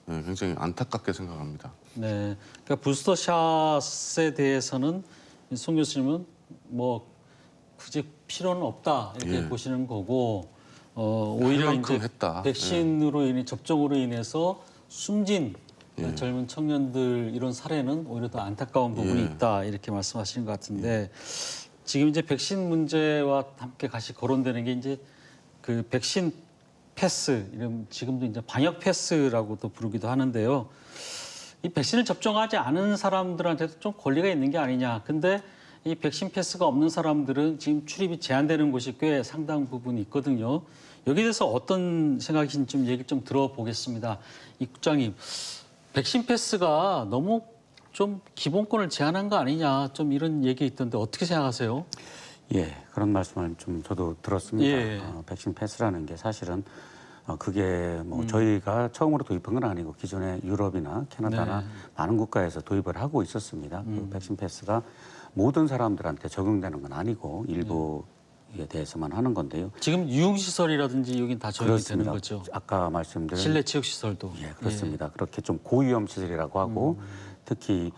굉장히 안타깝게 생각합니다. 네. 그러니까 부스터샷에 대해서는 송 교수님은 뭐 굳이 필요는 없다 이렇게 예. 보시는 거고 오히려 할 이제 만큼 했다. 백신으로 인해 접종으로 인해서 숨진 예. 젊은 청년들 이런 사례는 오히려 더 안타까운 부분이 예. 있다 이렇게 말씀하시는 것 같은데 지금 이제 백신 문제와 함께 같이 거론되는 게 이제 그 백신 패스 이런 지금도 이제 방역 패스라고도 부르기도 하는데요. 이 백신을 접종하지 않은 사람들한테도 좀 권리가 있는 게 아니냐. 근데 이 백신 패스가 없는 사람들은 지금 출입이 제한되는 곳이 꽤 상당 부분 있거든요. 여기에 대해서 어떤 생각이신지 좀 얘기 좀 들어보겠습니다. 이 국장님, 백신 패스가 너무 좀 기본권을 제한한 거 아니냐. 좀 이런 얘기 있던데 어떻게 생각하세요? 예, 그런 말씀을 좀 저도 들었습니다. 예. 백신 패스라는 게 사실은 그게 뭐 저희가 처음으로 도입한 건 아니고 기존에 유럽이나 캐나다나 네. 많은 국가에서 도입을 하고 있었습니다. 그 백신 패스가 모든 사람들한테 적용되는 건 아니고 일부에 대해서만 하는 건데요. 지금 유흥시설이라든지 여긴 다 적용이 그렇습니다. 되는 거죠. 아까 말씀드린 실내 체육시설도. 예, 그렇습니다. 그렇게 좀 고위험 시설이라고 하고 특히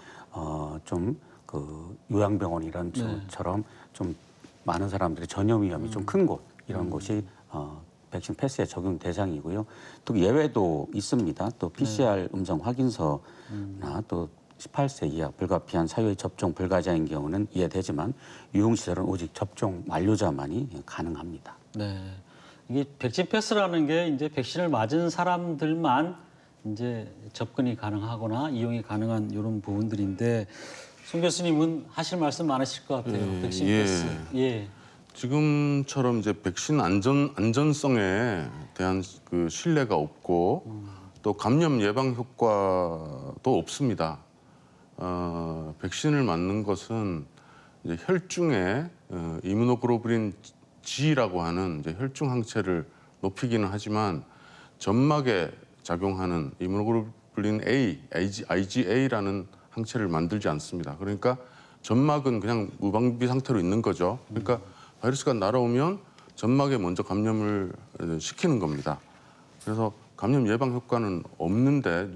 좀 그 요양병원 이런 네. 처럼 좀 많은 사람들의 전염 위험이 좀 큰 곳 이런 곳이 백신 패스의 적용 대상이고요. 또 예외도 있습니다. 또 PCR 음성 확인서나 또 18세 이하 불가피한 사유의 접종 불가자인 경우는 이해되지만 유흥시설은 오직 접종 완료자만이 가능합니다. 네. 이게 백신 패스라는 게 이제 백신을 맞은 사람들만 이제 접근이 가능하거나 이용이 가능한 이런 부분들인데 송 교수님은 하실 말씀 많으실 것 같아요. 백신 예. 패스. 예. 지금처럼 이제 백신 안전성에 대한 그 신뢰가 없고 또 감염 예방 효과도 없습니다. 백신을 맞는 것은 이제 혈중에 이뮤노글로불린 G라고 하는 이제 혈중 항체를 높이기는 하지만 점막에 작용하는 이뮤노글로불린 A, IgA라는 항체를 만들지 않습니다. 그러니까 점막은 그냥 무방비 상태로 있는 거죠. 그러니까 바이러스가 날아오면 점막에 먼저 감염을 시키는 겁니다. 그래서 감염 예방 효과는 없는데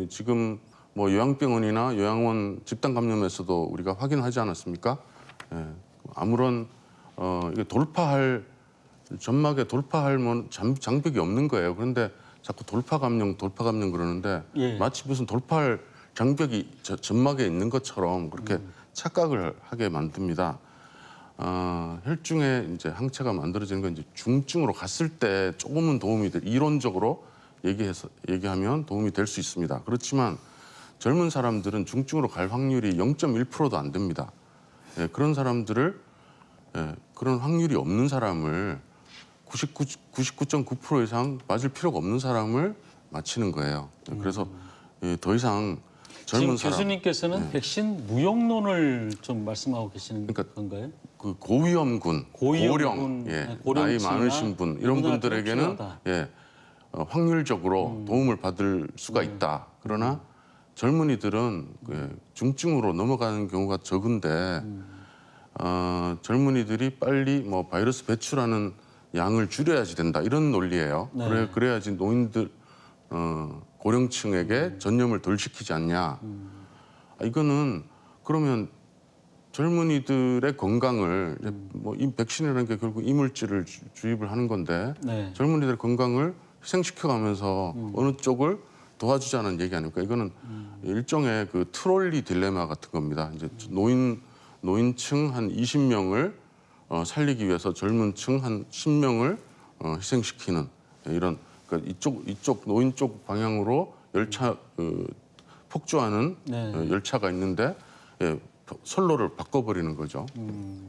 지금 뭐 요양병원이나 요양원 집단 감염에서도 우리가 확인하지 않았습니까? 예, 아무런 이게 점막에 돌파할 장벽이 없는 거예요. 그런데 자꾸 돌파 감염 그러는데 예. 마치 무슨 돌파할 장벽이 점막에 있는 것처럼 그렇게 착각을 하게 만듭니다. 혈중에 이제 항체가 만들어지는 건 이제 중증으로 갔을 때 조금은 이론적으로 얘기하면 도움이 될 수 있습니다. 그렇지만 젊은 사람들은 중증으로 갈 확률이 0.1%도 안 됩니다. 예, 그런 사람들을 그런 확률이 없는 사람을 99.9% 이상 맞을 필요가 없는 사람을 맞히는 거예요. 그래서 더 이상 젊은 지금 교수님께서는 백신 무용론을 좀 말씀하고 계시는 건가요? 그 고위험군, 고령, 나이 많으신 분 이런 분들에게는 확률적으로 도움을 받을 수가 있다. 그러나 젊은이들은 중증으로 넘어가는 경우가 적은데 젊은이들이 빨리 뭐 바이러스 배출하는 양을 줄여야지 된다 이런 논리예요. 네. 그래야지 노인들 고령층에게 전염을 덜 시키지 않냐. 이거는 그러면 젊은이들의 건강을 뭐 이 백신이라는 게 결국 이물질을 주입을 하는 건데 네. 젊은이들의 건강을 희생시켜가면서 어느 쪽을 도와주자는 얘기 아닙니까? 이거는 일종의 그 트롤리 딜레마 같은 겁니다. 이제 노인층 한 20명을 살리기 위해서 젊은층 한 10명을 희생시키는 이런 그러니까 이쪽 노인 쪽 방향으로 열차 폭주하는 네. 열차가 있는데 선로를 바꿔버리는 거죠.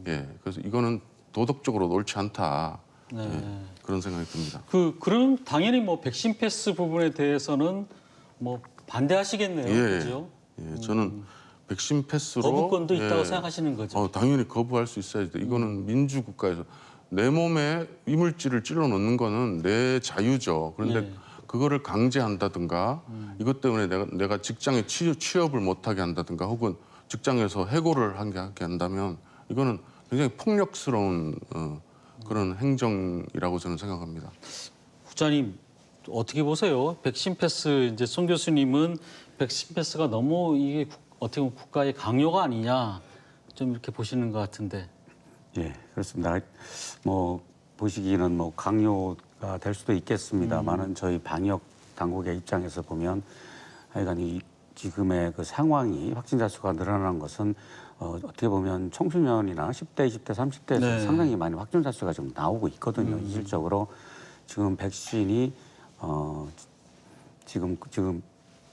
예, 그래서 이거는 도덕적으로 옳지 않다. 네. 예, 그런 생각이 듭니다. 그럼 당연히 뭐 백신 패스 부분에 대해서는 뭐 반대하시겠네요. 예, 그죠? 예, 저는 백신 패스로 거부권도 있다고 생각하시는 거죠. 당연히 거부할 수 있어야죠. 이거는 민주국가에서 내 몸에 이물질을 찔러 넣는 거는 내 자유죠. 그런데 예. 그거를 강제한다든가 이것 때문에 내가 직장에 취업을 못하게 한다든가 혹은 직장에서 해고를 하게 한다면 이거는 굉장히 폭력스러운 그런 행정이라고 저는 생각합니다. 국장님 어떻게 보세요? 백신 패스 이제 송 교수님은 백신 패스가 너무 이게 어떻게 보면 국가의 강요가 아니냐 좀 이렇게 보시는 것 같은데. 예, 그렇습니다. 뭐 보시기에는 뭐 강요가 될 수도 있겠습니다만은 저희 방역 당국의 입장에서 보면 하여간 이 지금의 그 상황이 확진자 수가 늘어나는 것은 어떻게 보면 청소년이나 10대, 20대, 30대에서 네. 상당히 많이 확진자 수가 좀 나오고 있거든요. 실질적으로 지금 백신이 지금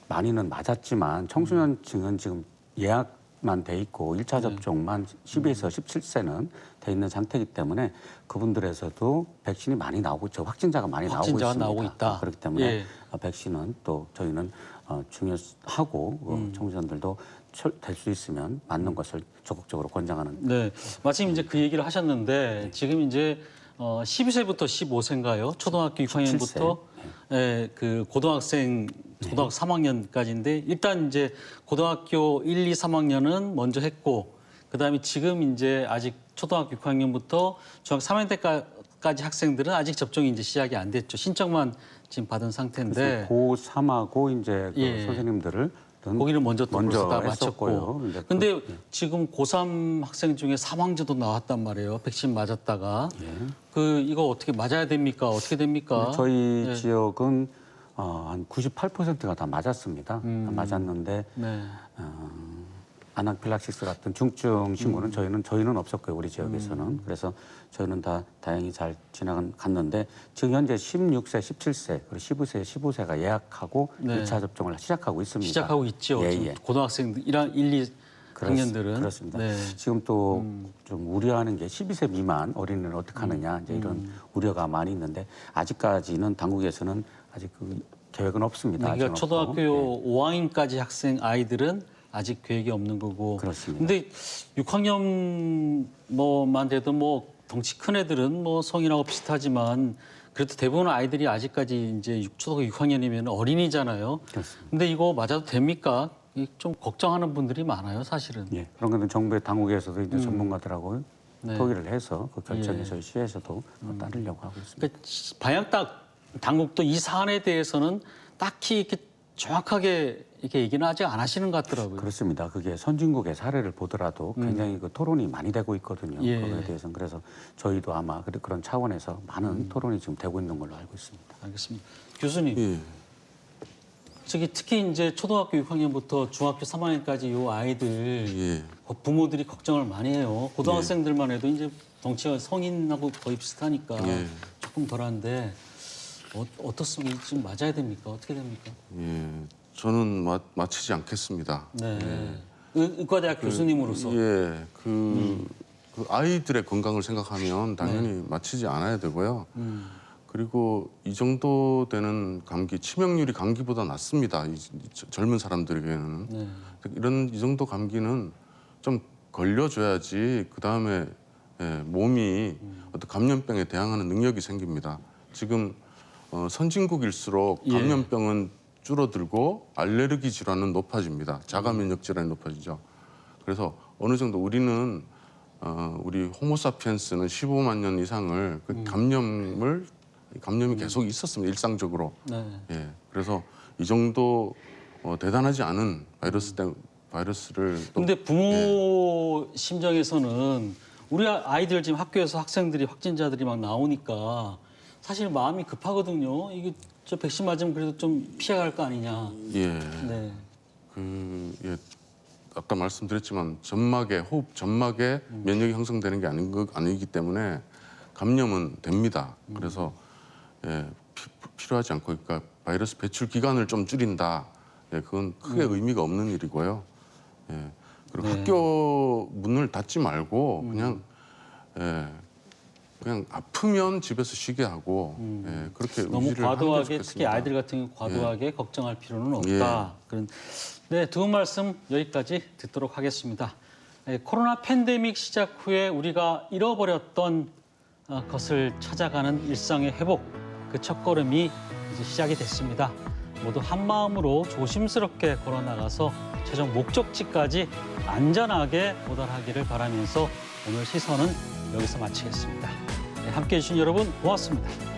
많이는 맞았지만 청소년층은 지금 예약만 돼 있고 1차 접종만 12에서 17세는 돼 있는 상태이기 때문에 그분들에서도 백신이 많이 나오고 있죠. 확진자가 많이 확진자가 나오고 있습니다. 나오고 있다. 그렇기 때문에 예. 백신은 또 저희는 중요하고 청소년들도 될 수 있으면 맞는 것을 적극적으로 권장하는. 네, 마침 이제 그 얘기를 하셨는데 지금 이제 12세부터 15세인가요? 초등학교 6학년부터 그 고등학생 고등학교 3학년까지인데 일단 이제 고등학교 1, 2, 3학년은 먼저 했고 그다음에 지금 이제 아직 초등학교 6학년부터 중학교 3학년 때까지 학생들은 아직 접종이 이제 시작이 안 됐죠. 신청만 지금 받은 상태인데 고3하고 이제 그 예. 선생님들을 거기를 먼저 다 마쳤고. 했었고요. 근데 지금 고3 학생 중에 사망자도 나왔단 말이에요. 백신 맞았다가. 이거 어떻게 맞아야 됩니까? 어떻게 됩니까? 저희 네. 지역은 한 98%가 다 맞았습니다. 다 맞았는데 네. 아나필락시스 같은 중증 신고는 저희는 없었고요. 우리 지역에서는. 그래서 저희는 다 다행히 잘 갔는데 지금 현재 16세, 17세, 그리고 15세, 15세가 예약하고 네. 1차 접종을 시작하고 있습니다. 시작하고 있죠. 예, 지금 예. 고등학생들 1, 2 학년들은. 그렇습니다. 네. 지금 또 좀 우려하는 게 12세 미만 어린이는 어떻게 하느냐 이제 이런 우려가 많이 있는데 아직까지는 당국에서는 아직 그 계획은 없습니다. 그러니까 아직은 초등학교 없고. 5학년까지 학생 아이들은 아직 계획이 없는 거고. 그렇습니다. 근데 6학년 뭐만 돼도 뭐 덩치 큰 애들은 뭐 성인하고 비슷하지만 그래도 대부분 아이들이 아직까지 이제 초등학교 6학년이면 어린이잖아요. 그렇습니다. 근데 이거 맞아도 됩니까? 좀 걱정하는 분들이 많아요, 사실은. 예, 그런 것은 정부의 당국에서도 이제 전문가들하고 네. 토의를 해서 그 결정에 예. 저희 시에서도 따르려고 하고 있습니다. 그러니까 방역 당국도 이 사안에 대해서는 딱히 이렇게 정확하게 이렇게 얘기는 아직 안 하시는 것 같더라고요. 그렇습니다. 그게 선진국의 사례를 보더라도 굉장히 그 토론이 많이 되고 있거든요. 예. 그거에 대해서는 그래서 저희도 아마 그런 차원에서 많은 토론이 지금 되고 있는 걸로 알고 있습니다. 알겠습니다. 교수님, 예. 특히 이제 초등학교 6학년부터 중학교 3학년까지 요 아이들 예. 부모들이 걱정을 많이 해요. 고등학생들만 해도 이제 덩치가 성인하고 거의 비슷하니까 예. 조금 덜한데 어떻습니까? 지금 맞아야 됩니까? 어떻게 됩니까? 예. 저는 맞히지 않겠습니다. 네. 의과대학 교수님으로서. 예. 그 아이들의 건강을 생각하면 당연히 맞히지 않아야 되고요. 그리고 이 정도 되는 감기, 치명률이 감기보다 낮습니다. 젊은 사람들에게는. 네. 이 정도 감기는 좀 걸려줘야지 그 다음에 몸이 어떤 감염병에 대항하는 능력이 생깁니다. 지금 선진국일수록 예. 감염병은 줄어들고 알레르기 질환은 높아집니다. 자가 면역 질환이 높아지죠. 그래서 어느 정도 우리는 우리 호모사피엔스는 15만 년 이상을 그 감염이 계속 있었습니다. 일상적으로. 네. 예. 그래서 이 정도 대단하지 않은 바이러스를 또 근데 부모 심정에서는 우리 아이들 지금 학교에서 학생들이 확진자들이 막 나오니까 사실 마음이 급하거든요. 이게 저 백신 맞으면 그래도 좀 피해갈 거 아니냐. 예. 네. 아까 말씀드렸지만 호흡 점막에 면역이 형성되는 게 아니기 때문에 감염은 됩니다. 그래서 필요하지 않고 그러니까 바이러스 배출 기간을 좀 줄인다. 그건 크게 의미가 없는 일이고요. 그리고 네. 학교 문을 닫지 말고 그냥 아프면 집에서 쉬게 하고 그렇게 너무 유지를 하는 게 과도하게 좋겠습니다. 특히 아이들 같은 경우 과도하게 걱정할 필요는 없다. 그런 네, 두 분 말씀 여기까지 듣도록 하겠습니다. 코로나 팬데믹 시작 후에 우리가 잃어버렸던 것을 찾아가는 일상의 회복, 그 첫걸음이 이제 시작이 됐습니다. 모두 한 마음으로 조심스럽게 걸어나가서 최종 목적지까지 안전하게 도달하기를 바라면서 오늘 시선은 여기서 마치겠습니다. 함께해 주신 여러분 고맙습니다.